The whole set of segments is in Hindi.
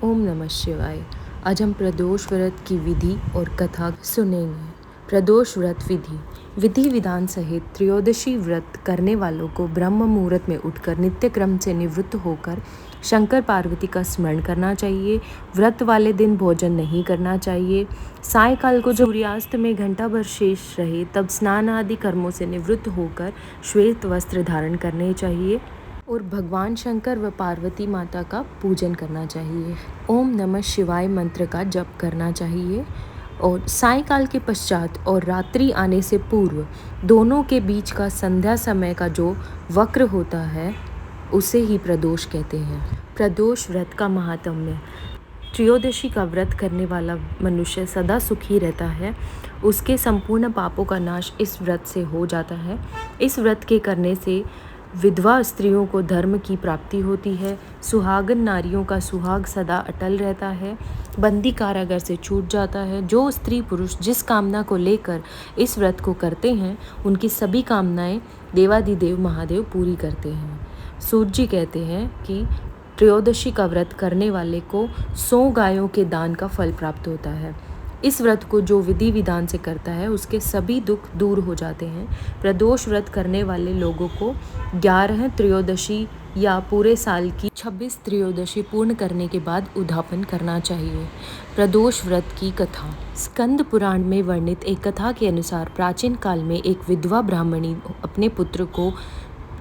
ओम नमः शिवाय। आज हम प्रदोष व्रत की विधि और कथा सुनेंगे। प्रदोष व्रत विधि। विधि विधान सहित त्रयोदशी व्रत करने वालों को ब्रह्म मुहूर्त में उठकर नित्य क्रम से निवृत्त होकर शंकर पार्वती का स्मरण करना चाहिए। व्रत वाले दिन भोजन नहीं करना चाहिए। सायकाल को जब सूर्यास्त में घंटा भर शेष रहे तब स्नान आदि कर्मों से निवृत्त होकर श्वेत वस्त्र धारण करने चाहिए और भगवान शंकर व पार्वती माता का पूजन करना चाहिए। ओम नमः शिवाय मंत्र का जप करना चाहिए और सायकाल के पश्चात और रात्रि आने से पूर्व दोनों के बीच का संध्या समय का जो वक्र होता है उसे ही प्रदोष कहते हैं। प्रदोष व्रत का महात्म्य। त्रयोदशी का व्रत करने वाला मनुष्य सदा सुखी रहता है। उसके संपूर्ण पापों का नाश इस व्रत से हो जाता है। इस व्रत के करने से विधवा स्त्रियों को धर्म की प्राप्ति होती है। सुहागन नारियों का सुहाग सदा अटल रहता है। बंदी कारागार से छूट जाता है। जो स्त्री पुरुष जिस कामना को लेकर इस व्रत को करते हैं उनकी सभी कामनाएं देवादिदेव महादेव पूरी करते हैं। सूत जी कहते हैं कि त्रयोदशी का व्रत करने वाले को 100 गायों के दान का फल प्राप्त होता है। इस व्रत को जो विधि विधान से करता है उसके सभी दुख दूर हो जाते हैं। प्रदोष व्रत करने वाले लोगों को 11 त्रयोदशी या पूरे साल की 26 त्रयोदशी पूर्ण करने के बाद उद्यापन करना चाहिए। प्रदोष व्रत की कथा। स्कंद पुराण में वर्णित एक कथा के अनुसार प्राचीन काल में एक विधवा ब्राह्मणी अपने पुत्र को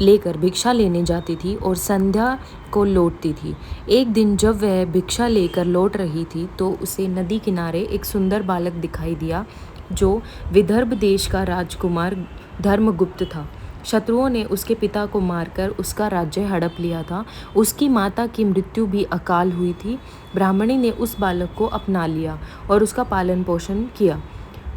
लेकर भिक्षा लेने जाती थी और संध्या को लौटती थी। एक दिन जब वह भिक्षा लेकर लौट रही थी तो उसे नदी किनारे एक सुंदर बालक दिखाई दिया जो विदर्भ देश का राजकुमार धर्मगुप्त था। शत्रुओं ने उसके पिता को मारकर उसका राज्य हड़प लिया था। उसकी माता की मृत्यु भी अकाल हुई थी। ब्राह्मणी ने उस बालक को अपना लिया और उसका पालन पोषण किया।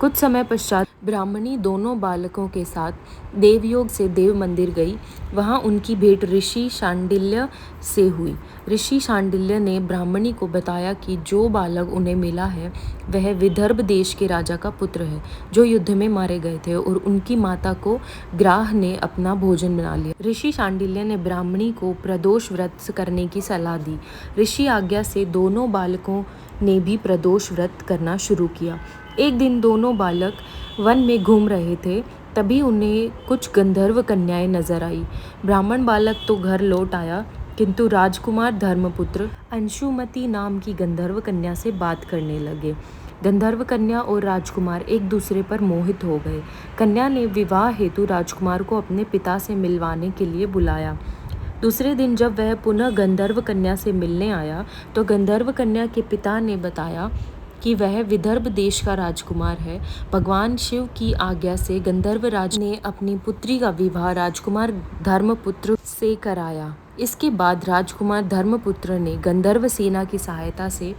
कुछ समय पश्चात ब्राह्मणी दोनों बालकों के साथ देवयोग से देव मंदिर गई। वहां उनकी भेंट ऋषि शांडिल्य से हुई। ऋषि शांडिल्य ने ब्राह्मणी को बताया कि जो बालक उन्हें मिला है वह विदर्भ देश के राजा का पुत्र है जो युद्ध में मारे गए थे और उनकी माता को ग्राह ने अपना भोजन बना लिया। ऋषि शांडिल्य ने ब्राह्मणी को प्रदोष व्रत करने की सलाह दी। ऋषि आज्ञा से दोनों बालकों ने भी प्रदोष व्रत करना शुरू किया। एक दिन दोनों बालक वन में घूम रहे थे, तभी उन्हें कुछ गंधर्व कन्याएं नजर आई। ब्राह्मण बालक तो घर लौट आया किंतु राजकुमार धर्मपुत्र अंशुमति नाम की गंधर्व कन्या से बात करने लगे। गंधर्व कन्या और राजकुमार एक दूसरे पर मोहित हो गए। कन्या ने विवाह हेतु राजकुमार को अपने पिता से मिलवाने के लिए बुलाया। दूसरे दिन जब वह पुनः गंधर्व कन्या से मिलने आया तो गंधर्व कन्या के पिता ने बताया कि वह विदर्भ देश का राजकुमार है। भगवान शिव की आज्ञा से गंधर्व राज ने अपनी पुत्री का विवाह राजकुमार धर्मपुत्र से कराया। इसके बाद राजकुमार धर्मपुत्र ने गंधर्व सेना की सहायता से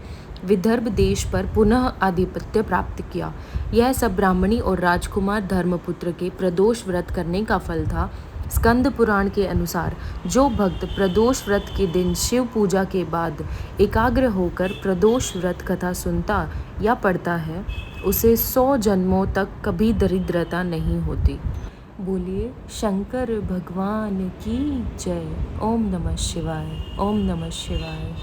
विदर्भ देश पर पुनः आधिपत्य प्राप्त किया। यह सब ब्राह्मणी और राजकुमार धर्मपुत्र के प्रदोष व्रत करने का फल था। स्कंद पुराण के अनुसार जो भक्त प्रदोष व्रत के दिन शिव पूजा के बाद एकाग्र होकर प्रदोष व्रत कथा सुनता या पढ़ता है उसे 100 जन्मों तक कभी दरिद्रता नहीं होती। बोलिए शंकर भगवान की जय। ओम नमः शिवाय। ओम नमः शिवाय।